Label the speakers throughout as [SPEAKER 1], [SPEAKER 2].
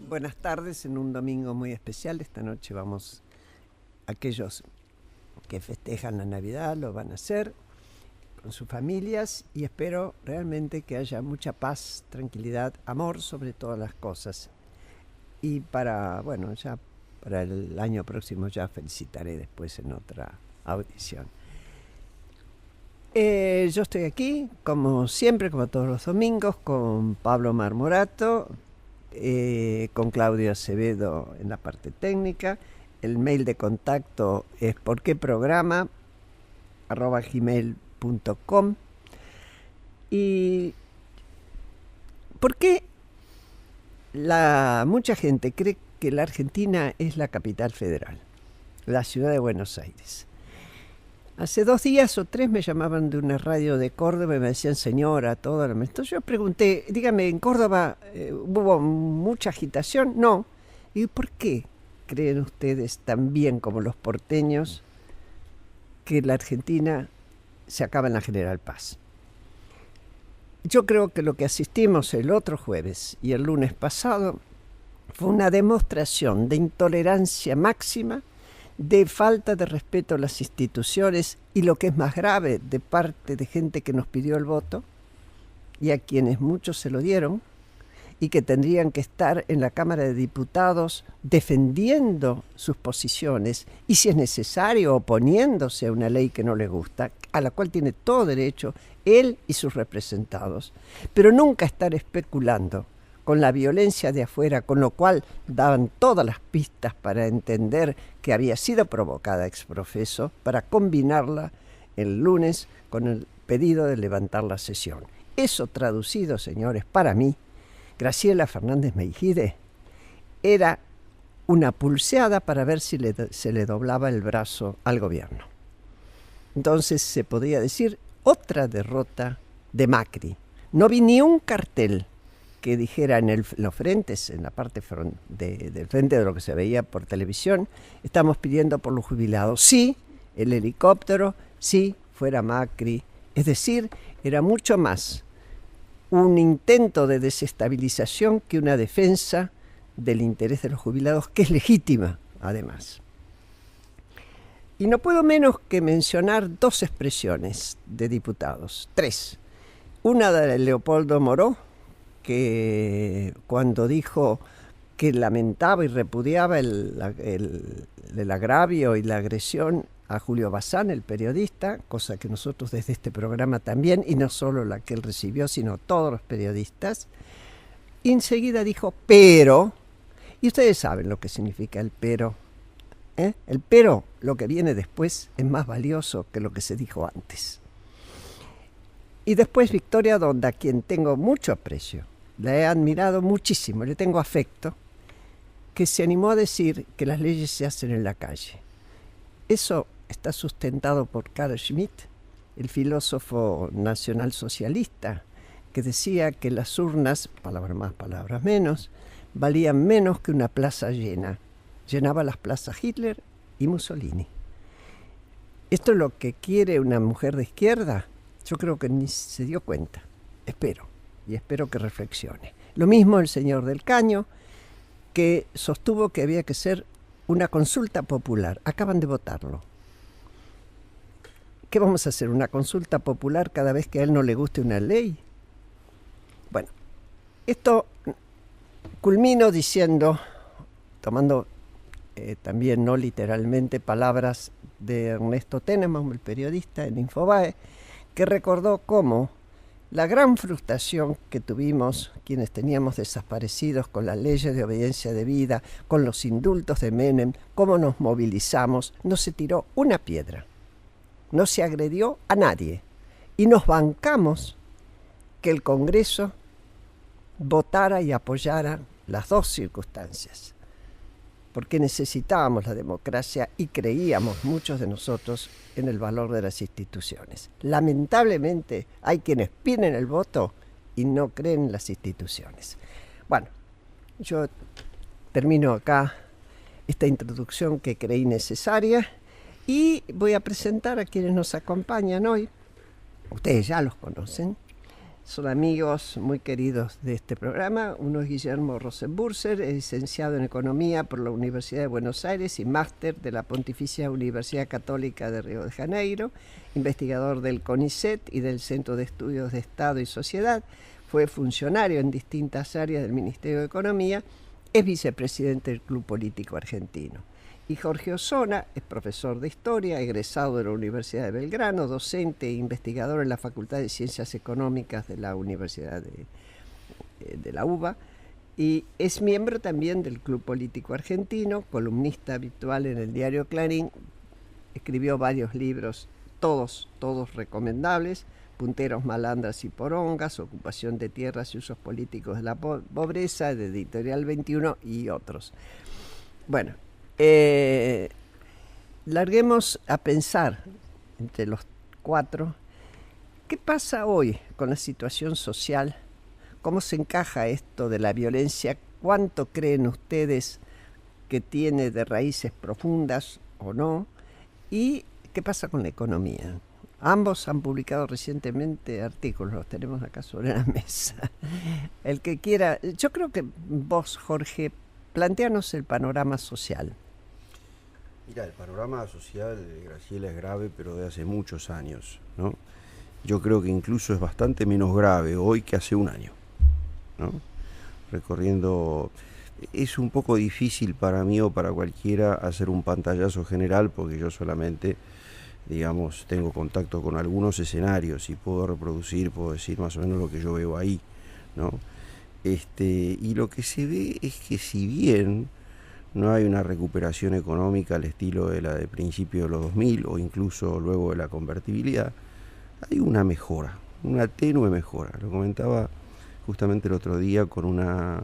[SPEAKER 1] Buenas tardes en un domingo muy especial. Esta noche vamos, aquellos que festejan la Navidad lo van a hacer con sus familias y espero realmente que haya mucha paz, tranquilidad, amor sobre todas las cosas. Y ya para el año próximo ya felicitaré después en otra audición. Yo estoy aquí, como siempre, como todos los domingos, con Pablo Marmorato, con Claudio Acevedo en la parte técnica. El mail de contacto es porqueprograma@gmail.com. ¿Y por qué mucha gente cree que la Argentina es la capital federal, la ciudad de Buenos Aires? Hace 2 días o 3 me llamaban de una radio de Córdoba y me decían señora, todo. Entonces yo pregunté, dígame, ¿en Córdoba hubo mucha agitación? No. ¿Y por qué creen ustedes, también como los porteños, que la Argentina se acaba en la General Paz? Yo creo que lo que asistimos el otro jueves y el lunes pasado fue una demostración de intolerancia máxima, de falta de respeto a las instituciones y, lo que es más grave, de parte de gente que nos pidió el voto y a quienes muchos se lo dieron y que tendrían que estar en la Cámara de Diputados defendiendo sus posiciones y, si es necesario, oponiéndose a una ley que no les gusta, a la cual tiene todo derecho él y sus representados, pero nunca estar especulando con la violencia de afuera, con lo cual daban todas las pistas para entender que había sido provocada ex profeso, para combinarla el lunes con el pedido de levantar la sesión. Eso traducido, señores, para mí, Graciela Fernández Meijide, era una pulseada para ver si se le doblaba el brazo al gobierno. Entonces se podría decir otra derrota de Macri. No vi ni un cartel que dijera en los frentes, en la parte del frente de lo que se veía por televisión, estamos pidiendo por los jubilados. Sí, el helicóptero, sí, fuera Macri. Es decir, era mucho más un intento de desestabilización que una defensa del interés de los jubilados, que es legítima, además. Y no puedo menos que mencionar 2 expresiones de diputados, 3. Una de Leopoldo Moró, que cuando dijo que lamentaba y repudiaba el agravio y la agresión a Julio Bazán, el periodista, cosa que nosotros desde este programa también, y no solo la que él recibió, sino todos los periodistas, y enseguida dijo, pero, y ustedes saben lo que significa el pero, El pero, lo que viene después, es más valioso que lo que se dijo antes. Y después Victoria Donda, a quien tengo mucho aprecio, la he admirado muchísimo, le tengo afecto, que se animó a decir que las leyes se hacen en la calle. Eso está sustentado por Carl Schmitt, el filósofo nacionalsocialista, que decía que las urnas, palabras más, palabras menos, valían menos que una plaza llena. Llenaba las plazas Hitler y Mussolini. ¿Esto es lo que quiere una mujer de izquierda? Yo creo que ni se dio cuenta. Espero que reflexione. Lo mismo el señor del Caño, que sostuvo que había que hacer una consulta popular. Acaban de votarlo. ¿Qué vamos a hacer? ¿Una consulta popular cada vez que a él no le guste una ley? Bueno, esto culmino diciendo, tomando también no literalmente palabras de Ernesto Tenenbaum, el periodista en Infobae, que recordó cómo la gran frustración que tuvimos quienes teníamos desaparecidos con las leyes de obediencia debida, con los indultos de Menem, cómo nos movilizamos, no se tiró una piedra, no se agredió a nadie y nos bancamos que el Congreso votara y apoyara las 2 circunstancias, porque necesitábamos la democracia y creíamos muchos de nosotros en el valor de las instituciones. Lamentablemente hay quienes piden el voto y no creen en las instituciones. Bueno, yo termino acá esta introducción que creí necesaria y voy a presentar a quienes nos acompañan hoy. Ustedes ya los conocen. son amigos muy queridos de este programa. Uno es Guillermo Rosenburser, es licenciado en Economía por la Universidad de Buenos Aires y máster de la Pontificia Universidad Católica de Río de Janeiro, investigador del CONICET y del Centro de Estudios de Estado y Sociedad. Fue funcionario en distintas áreas del Ministerio de Economía, es vicepresidente del Club Político Argentino. Y Jorge Osona es profesor de Historia, egresado de la Universidad de Belgrano, docente e investigador en la Facultad de Ciencias Económicas de la Universidad de la UBA, y es miembro también del Club Político Argentino, columnista habitual en el diario Clarín. Escribió varios libros, todos recomendables: Punteros, Malandras y Porongas, Ocupación de Tierras y Usos Políticos de la Pobreza, de Editorial 21 y otros. Bueno, larguemos a pensar entre los cuatro qué pasa hoy con la situación social, cómo se encaja esto de la violencia, cuánto creen ustedes que tiene de raíces profundas o no, y qué pasa con la economía. Ambos han publicado recientemente artículos, los tenemos acá sobre la mesa. El que quiera, yo creo que vos, Jorge, planteanos el panorama social.
[SPEAKER 2] Mira, el panorama social, Graciela, es grave, pero de hace muchos años, ¿no? Yo creo que incluso es bastante menos grave hoy que hace un año, ¿no? Recorriendo, es un poco difícil para mí o para cualquiera hacer un pantallazo general, porque yo solamente, digamos, tengo contacto con algunos escenarios y puedo reproducir, puedo decir más o menos lo que yo veo ahí, ¿no? Y lo que se ve es que, si bien no hay una recuperación económica al estilo de la de principios de los 2000 o incluso luego de la convertibilidad, hay una mejora, una tenue mejora. Lo comentaba justamente el otro día con una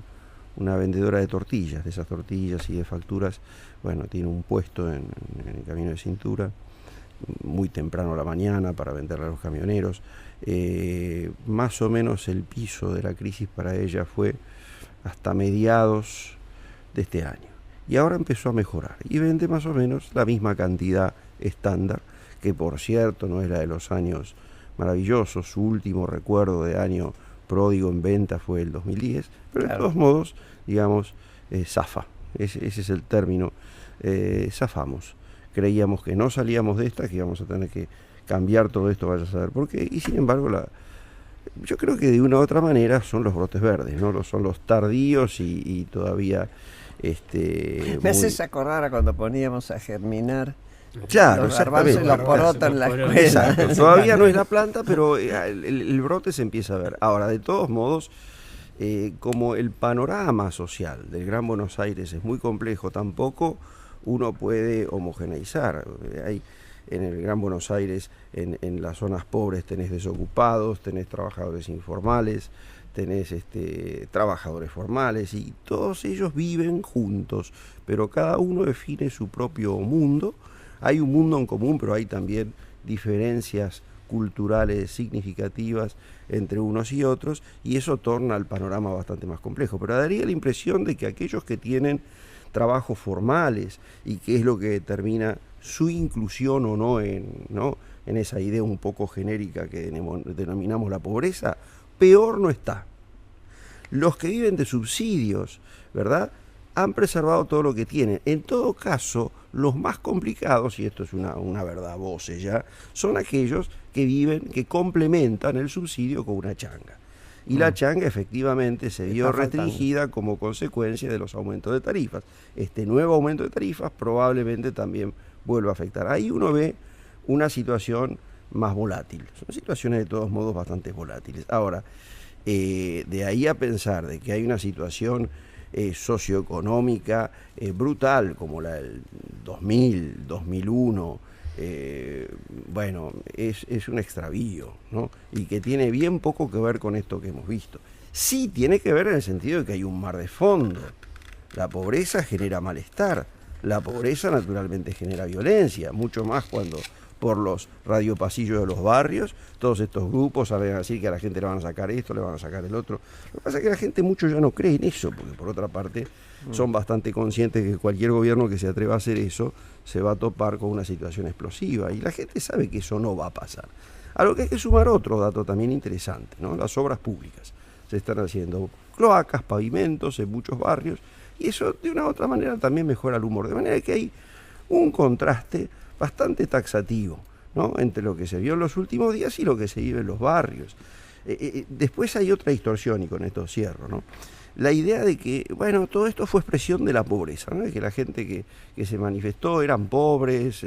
[SPEAKER 2] vendedora de tortillas, de esas tortillas y de facturas. Bueno, tiene un puesto en el Camino de Cintura, muy temprano a la mañana para venderle a los camioneros. Más o menos el piso de la crisis para ella fue hasta mediados de este año. Y ahora empezó a mejorar y vende más o menos la misma cantidad estándar, que por cierto no es la de los años maravillosos. Su último recuerdo de año pródigo en venta fue el 2010, pero claro, de todos modos, digamos, zafa. Ese es el término. Zafamos. Creíamos que no salíamos de esta, que íbamos a tener que cambiar todo esto, vaya a saber por qué, y sin embargo yo creo que de una u otra manera son los brotes verdes, ¿no? Son los tardíos y todavía
[SPEAKER 1] me haces acordar a cuando poníamos a germinar,
[SPEAKER 2] claro,
[SPEAKER 1] los garbanzos y los porotos en la escuela.
[SPEAKER 2] Exacto, todavía no es la planta, pero el brote se empieza a ver. Ahora, de todos modos, como el panorama social del Gran Buenos Aires es muy complejo, tampoco uno puede homogeneizar. Hay en el Gran Buenos Aires, en las zonas pobres, tenés desocupados, tenés trabajadores informales, tenés trabajadores formales, y todos ellos viven juntos, pero cada uno define su propio mundo. Hay un mundo en común, pero hay también diferencias culturales significativas entre unos y otros, y eso torna el panorama bastante más complejo. Pero daría la impresión de que aquellos que tienen trabajos formales, y que es lo que determina su inclusión o no en esa idea un poco genérica que denominamos la pobreza, peor no está. Los que viven de subsidios, ¿verdad?, han preservado todo lo que tienen. En todo caso, los más complicados, y esto es una verdad a voces ya, son aquellos que viven, que complementan el subsidio con una changa. Y la changa efectivamente se vio restringida como consecuencia de los aumentos de tarifas. Este nuevo aumento de tarifas probablemente también vuelva a afectar. Ahí uno ve una situación más volátil. Son situaciones de todos modos bastante volátiles. Ahora, de ahí a pensar de que hay una situación socioeconómica brutal como la del 2000, 2001, bueno, es un extravío, ¿no? Y que tiene bien poco que ver con esto que hemos visto. Sí tiene que ver en el sentido de que hay un mar de fondo. La pobreza genera malestar, la pobreza naturalmente genera violencia, mucho más cuando por los radiopasillos de los barrios todos estos grupos salen a decir que a la gente le van a sacar esto, le van a sacar el otro. Lo que pasa es que la gente mucho ya no cree en eso, porque por otra parte son bastante conscientes que cualquier gobierno que se atreva a hacer eso se va a topar con una situación explosiva, y la gente sabe que eso no va a pasar. A lo que hay que sumar otro dato también interesante, ¿no? Las obras públicas. Se están haciendo cloacas, pavimentos en muchos barrios, y eso de una u otra manera también mejora el humor. De manera que hay un contraste bastante taxativo, ¿no? Entre lo que se vio en los últimos días y lo que se vive en los barrios. Después hay otra distorsión, y con esto cierro, ¿no? La idea de que, bueno, todo esto fue expresión de la pobreza, ¿no? De que la gente que se manifestó eran pobres,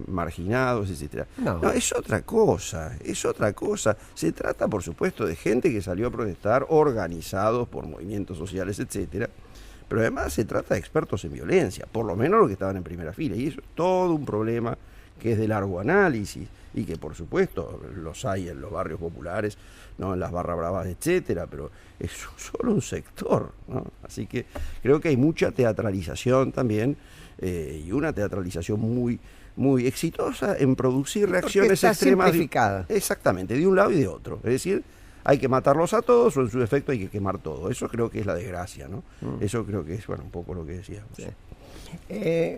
[SPEAKER 2] marginados, etcétera. No, es otra cosa, es otra cosa. Se trata, por supuesto, de gente que salió a protestar, organizados por movimientos sociales, etcétera. Pero además se trata de expertos en violencia, por lo menos los que estaban en primera fila. Y eso es todo un problema que es de largo análisis y que, por supuesto, los hay en los barrios populares, no en las barras bravas, etcétera, pero es solo un sector, ¿no? Así que creo que hay mucha teatralización también, y una teatralización muy, muy exitosa en producir reacciones extremas. Exactamente, de un lado y de otro. Es decir, hay que matarlos a todos, o en su defecto hay que quemar todo. Eso creo que es la desgracia, ¿no? Eso creo que es, bueno, un poco lo que decíamos.
[SPEAKER 1] Sí.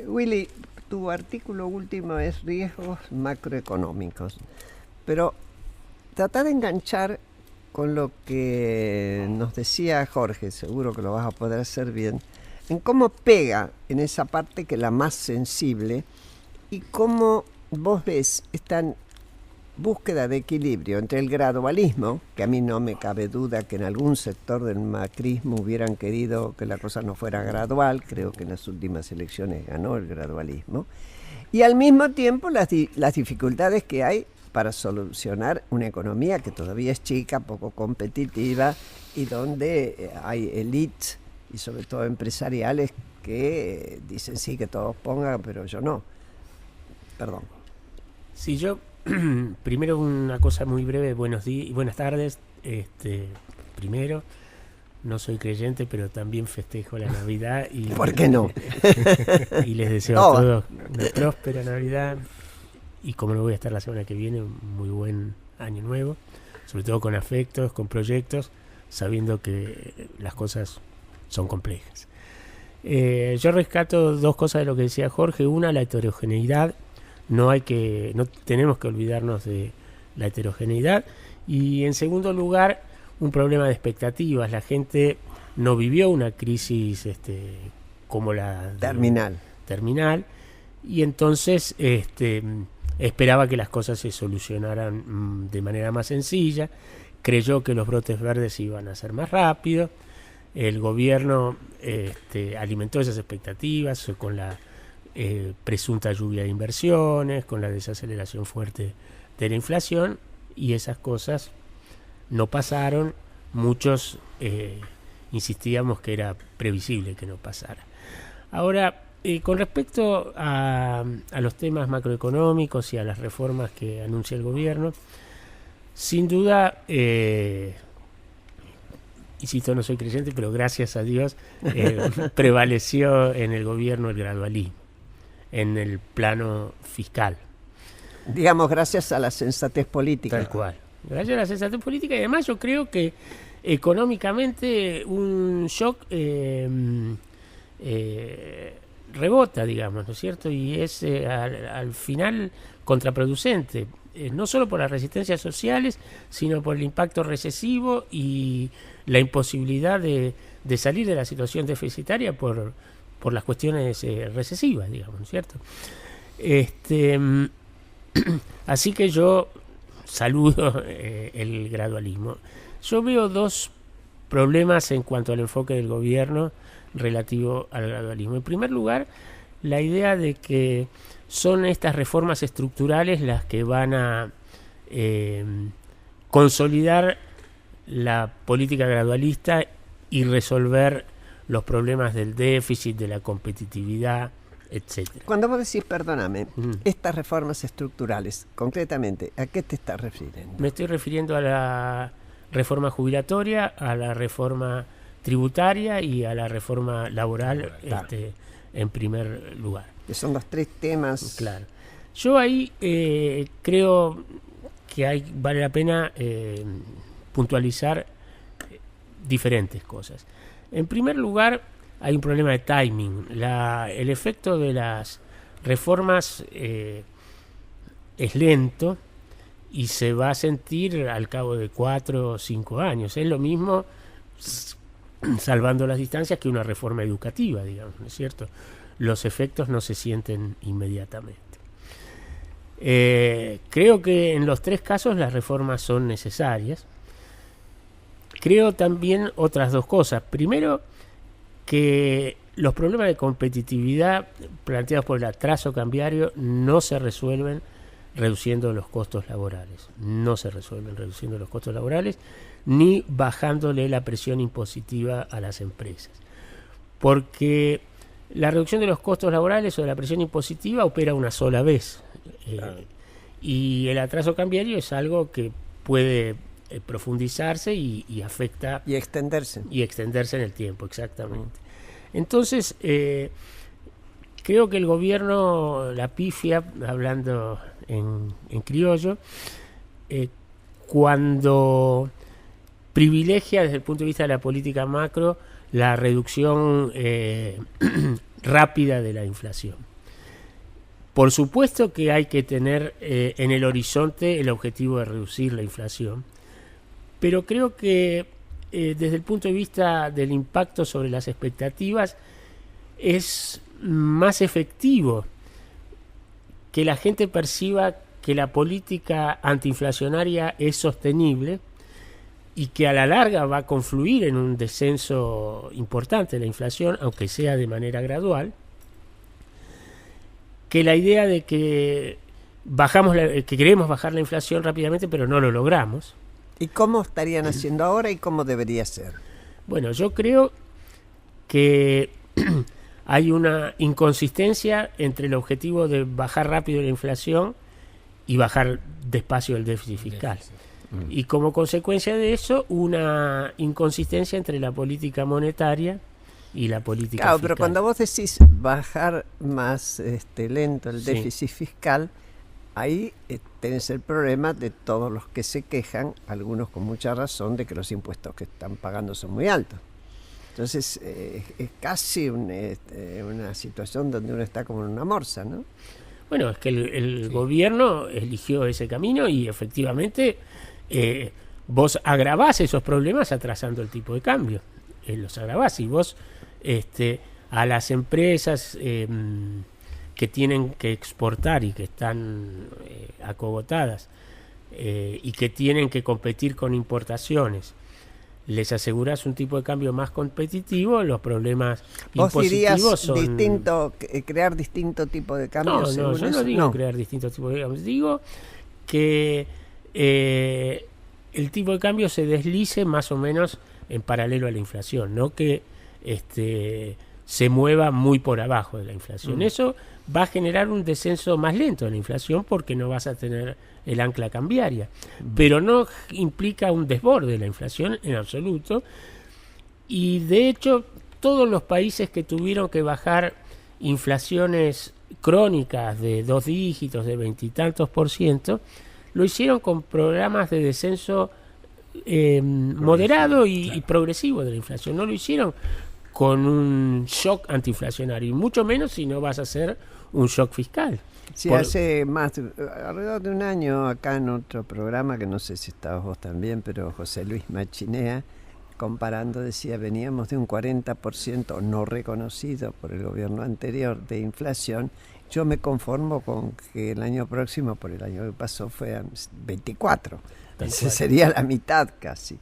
[SPEAKER 1] Willy, tu artículo último es riesgos macroeconómicos, pero trata de enganchar con lo que nos decía Jorge, seguro que lo vas a poder hacer bien, en cómo pega en esa parte que es la más sensible y cómo vos ves esta búsqueda de equilibrio entre el gradualismo, que a mí no me cabe duda que en algún sector del macrismo hubieran querido que la cosa no fuera gradual, creo que en las últimas elecciones ganó el gradualismo, y al mismo tiempo las dificultades que hay para solucionar una economía que todavía es chica, poco competitiva, y donde hay élites, y sobre todo empresariales, que dicen sí, que todos pongan, pero yo no. Perdón.
[SPEAKER 3] Sí, yo primero una cosa muy breve, buenos días y buenas tardes. Primero, no soy creyente, pero también festejo la Navidad. Y,
[SPEAKER 1] ¿por qué no?
[SPEAKER 3] Y les deseo a todos una próspera Navidad, y como no voy a estar la semana que viene, un muy buen año nuevo, sobre todo con afectos, con proyectos, sabiendo que las cosas son complejas. Yo rescato dos cosas de lo que decía Jorge. Una, la heterogeneidad. No tenemos que olvidarnos de la heterogeneidad. Y en segundo lugar, un problema de expectativas. La gente no vivió una crisis como la terminal, y entonces esperaba que las cosas se solucionaran de manera más sencilla. Creyó que los brotes verdes iban a ser más rápidos. El gobierno alimentó esas expectativas con la presunta lluvia de inversiones, con la desaceleración fuerte de la inflación, y esas cosas no pasaron. Muchos insistíamos que era previsible que no pasara. Ahora, con respecto a los temas macroeconómicos y a las reformas que anuncia el gobierno, sin duda, insisto, no soy creyente, pero gracias a Dios prevaleció en el gobierno el gradualismo en el plano fiscal.
[SPEAKER 1] Digamos, gracias a la sensatez política.
[SPEAKER 3] Tal cual. Gracias a la sensatez política, y además yo creo que económicamente un shock rebota, digamos, ¿no es cierto? Y es al final contraproducente, no solo por las resistencias sociales, sino por el impacto recesivo y la imposibilidad de salir de la situación deficitaria por las cuestiones recesivas, digamos, ¿no es cierto? Así que yo saludo el gradualismo. Yo veo dos problemas en cuanto al enfoque del gobierno relativo al gradualismo. En primer lugar, la idea de que son estas reformas estructurales las que van a consolidar la política gradualista y resolver los problemas del déficit, de la competitividad, etcétera.
[SPEAKER 1] Cuando vos decís, perdóname, estas reformas estructurales, concretamente, ¿a qué te estás refiriendo?
[SPEAKER 3] Me estoy refiriendo a la reforma jubilatoria, a la reforma tributaria y a la reforma laboral, claro, en primer lugar.
[SPEAKER 1] Que son los tres temas.
[SPEAKER 3] Claro. Yo ahí creo que vale la pena puntualizar diferentes cosas. En primer lugar, hay un problema de timing. El efecto de las reformas es lento y se va a sentir al cabo de 4 o 5 años. Es lo mismo, salvando las distancias, que una reforma educativa, digamos, ¿no es cierto? Los efectos no se sienten inmediatamente. Creo que en los 3 casos las reformas son necesarias. Creo también otras 2 cosas. Primero, que los problemas de competitividad planteados por el atraso cambiario no se resuelven reduciendo los costos laborales. No se resuelven reduciendo los costos laborales ni bajándole la presión impositiva a las empresas. Porque la reducción de los costos laborales o de la presión impositiva opera una sola vez. Y el atraso cambiario es algo que puede profundizarse y afecta...
[SPEAKER 1] Y extenderse.
[SPEAKER 3] Y extenderse en el tiempo, exactamente. Entonces, creo que el gobierno la pifia, hablando en criollo, cuando privilegia desde el punto de vista de la política macro la reducción rápida de la inflación. Por supuesto que hay que tener en el horizonte el objetivo de reducir la inflación, pero creo que desde el punto de vista del impacto sobre las expectativas es más efectivo que la gente perciba que la política antiinflacionaria es sostenible y que a la larga va a confluir en un descenso importante de la inflación, aunque sea de manera gradual, que la idea de que que queremos bajar la inflación rápidamente pero no lo logramos.
[SPEAKER 1] ¿Y cómo estarían haciendo ahora y cómo debería ser?
[SPEAKER 3] Bueno, yo creo que hay una inconsistencia entre el objetivo de bajar rápido la inflación y bajar despacio el déficit fiscal. Y como consecuencia de eso, una inconsistencia entre la política monetaria y la política fiscal.
[SPEAKER 1] Pero cuando vos decís bajar más lento el déficit fiscal, ahí tenés el problema de todos los que se quejan, algunos con mucha razón, de que los impuestos que están pagando son muy altos. Entonces es casi una situación donde uno está como en una morsa, ¿no?
[SPEAKER 3] Bueno, es que el gobierno eligió ese camino y efectivamente vos agravás esos problemas atrasando el tipo de cambio. Los agravás y vos a las empresas que tienen que exportar y que están acogotadas y que tienen que competir con importaciones, les aseguras un tipo de cambio más competitivo, los problemas impositivos son...
[SPEAKER 1] crear distinto tipo de cambio.
[SPEAKER 3] No, yo no digo crear distintos tipos de cambios, digo que el tipo de cambio se deslice más o menos en paralelo a la inflación, no que se mueva muy por abajo de la inflación. Eso va a generar un descenso más lento de la inflación porque no vas a tener el ancla cambiaria, pero no implica un desborde de la inflación en absoluto. Y de hecho todos los países que tuvieron que bajar inflaciones crónicas de 2 dígitos, de 20 y tantos %, lo hicieron con programas de descenso moderado y progresivo de la inflación. No lo hicieron con un shock antiinflacionario, y mucho menos si no vas a hacer un shock fiscal.
[SPEAKER 1] Sí, hace alrededor de un año acá en otro programa, que no sé si estabas vos también, pero José Luis Machinea, comparando, decía, veníamos de un 40% no reconocido por el gobierno anterior de inflación. Yo me conformo con que el año próximo, por el año que pasó, fue 24. Entonces sería la mitad casi.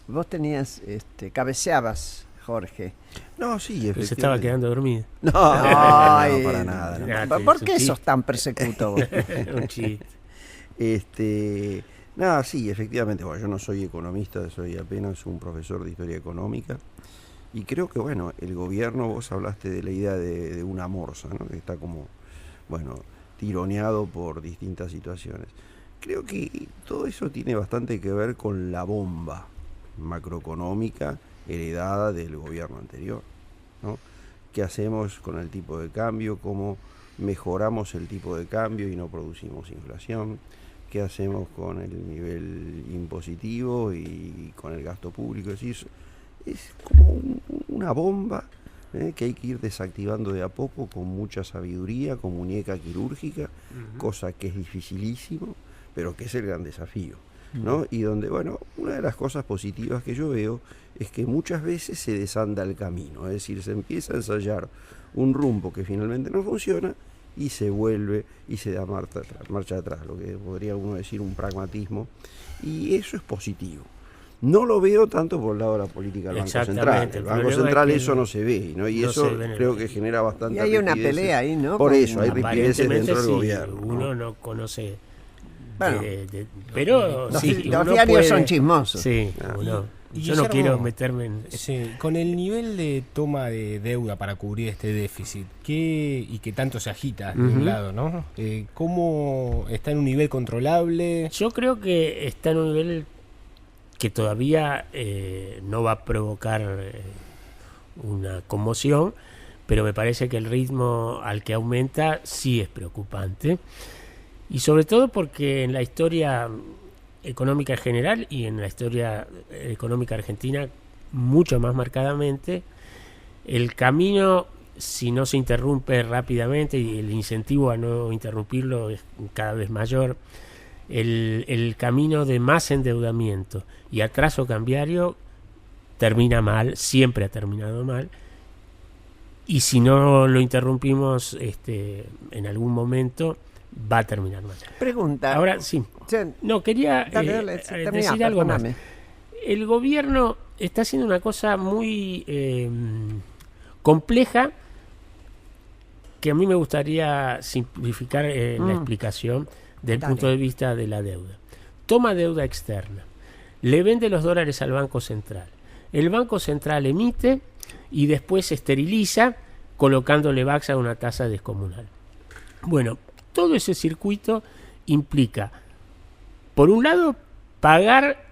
[SPEAKER 1] Vos tenías, cabeceabas, Jorge.
[SPEAKER 2] No, sí, efectivamente.
[SPEAKER 3] Se estaba quedando dormido.
[SPEAKER 2] No, para nada.
[SPEAKER 1] No. ¿Por qué sos tan persecutor?
[SPEAKER 3] Un chiste.
[SPEAKER 2] Nada, sí, efectivamente. Bueno, yo no soy economista, soy apenas un profesor de historia económica. Y creo que, bueno, el gobierno, vos hablaste de la idea de una morsa, ¿no? Que está como, bueno, tironeado por distintas situaciones. Creo que todo eso tiene bastante que ver con la bomba macroeconómica heredada del gobierno anterior, ¿no? ¿Qué hacemos con el tipo de cambio? ¿Cómo mejoramos el tipo de cambio y no producimos inflación? ¿Qué hacemos con el nivel impositivo y con el gasto público? Es decir, es como una bomba que hay que ir desactivando de a poco con mucha sabiduría, con muñeca quirúrgica, cosa que es dificilísimo, pero que es el gran desafío, ¿no? Y donde, bueno, una de las cosas positivas que yo veo es que muchas veces se desanda el camino, es decir, se empieza a ensayar un rumbo que finalmente no funciona y se vuelve y se da marcha atrás, lo que podría uno decir un pragmatismo, y eso es positivo. No lo veo tanto por el lado de la política del Banco Central. El Banco Central eso no se ve, ¿no? Y no eso creo que genera bastante.
[SPEAKER 1] Y hay una pelea ahí, ¿no?
[SPEAKER 2] Por eso, hay rispideces dentro del gobierno.
[SPEAKER 3] Uno no conoce. Bueno, pero
[SPEAKER 1] los
[SPEAKER 3] sí,
[SPEAKER 1] diarios son chismosos.
[SPEAKER 3] Sí, yo no quiero meterme en...
[SPEAKER 4] Sí, con el nivel de toma de deuda para cubrir este déficit, y que tanto se agita de un lado, ¿no? ¿Cómo está en un nivel controlable?
[SPEAKER 3] Yo creo que está en un nivel que todavía no va a provocar una conmoción, pero me parece que el ritmo al que aumenta sí es preocupante. Y sobre todo porque en la historia económica en general y en la historia económica argentina mucho más marcadamente, el camino, si no se interrumpe rápidamente, y el incentivo a no interrumpirlo es cada vez mayor, el camino de más endeudamiento y atraso cambiario termina mal, siempre ha terminado mal, y si no lo interrumpimos en algún momento va a terminar mal.
[SPEAKER 1] Pregunta.
[SPEAKER 3] Ahora sí. No, quería decir algo más. El gobierno está haciendo una cosa muy compleja que a mí me gustaría simplificar la explicación del punto de vista de la deuda. Toma deuda externa, le vende los dólares al Banco Central. El Banco Central emite y después se esteriliza colocándole VAX a una tasa descomunal. Bueno, todo ese circuito implica, por un lado, pagar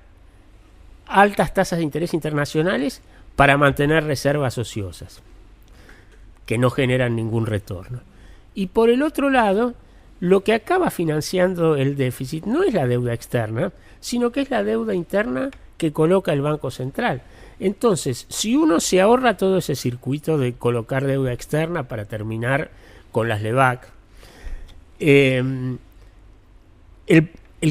[SPEAKER 3] altas tasas de interés internacionales para mantener reservas ociosas, que no generan ningún retorno. Y por el otro lado, lo que acaba financiando el déficit no es la deuda externa, sino que es la deuda interna que coloca el Banco Central. Entonces, si uno se ahorra todo ese circuito de colocar deuda externa para terminar con las LEVAC, el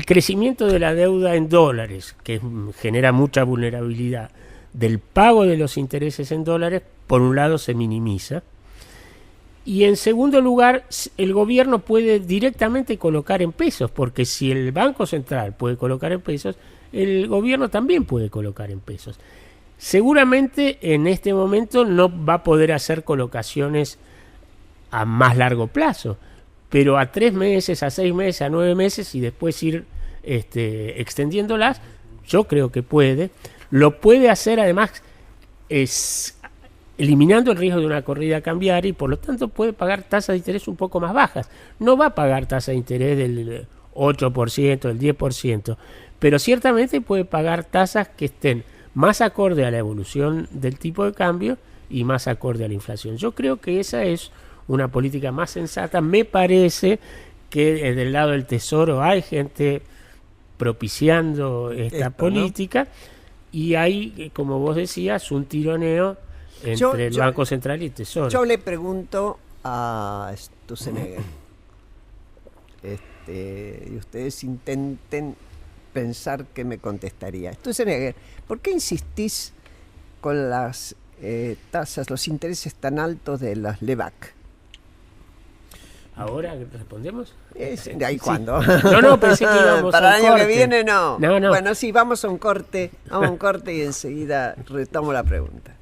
[SPEAKER 3] crecimiento de la deuda en dólares, que genera mucha vulnerabilidad del pago de los intereses en dólares, por un lado se minimiza, y en segundo lugar el gobierno puede directamente colocar en pesos, porque si el Banco Central puede colocar en pesos, el gobierno también puede colocar en pesos. Seguramente en este momento no va a poder hacer colocaciones a más largo plazo, pero a 3 meses, a 6 meses, a 9 meses y después ir extendiéndolas, yo creo que puede. Lo puede hacer además eliminando el riesgo de una corrida cambiaria y por lo tanto puede pagar tasas de interés un poco más bajas. No va a pagar tasas de interés del 8%, del 10%, pero ciertamente puede pagar tasas que estén más acorde a la evolución del tipo de cambio y más acorde a la inflación. Yo creo que esa es una política más sensata. Me parece que del lado del Tesoro hay gente propiciando esta política, ¿no? Y hay, como vos decías, un tironeo entre el Banco Central y el Tesoro.
[SPEAKER 1] Yo le pregunto a Sturzenegger, y ustedes intenten pensar qué me contestaría. Sturzenegger, ¿por qué insistís con las tasas, los intereses tan altos de las LEVAC?
[SPEAKER 3] ¿Ahora respondemos?
[SPEAKER 1] ¿De ahí cuándo?
[SPEAKER 3] No, pensé que íbamos
[SPEAKER 1] para
[SPEAKER 3] a
[SPEAKER 1] el año que viene no.
[SPEAKER 3] No.
[SPEAKER 1] Bueno, sí, vamos a un corte y enseguida retomo la pregunta.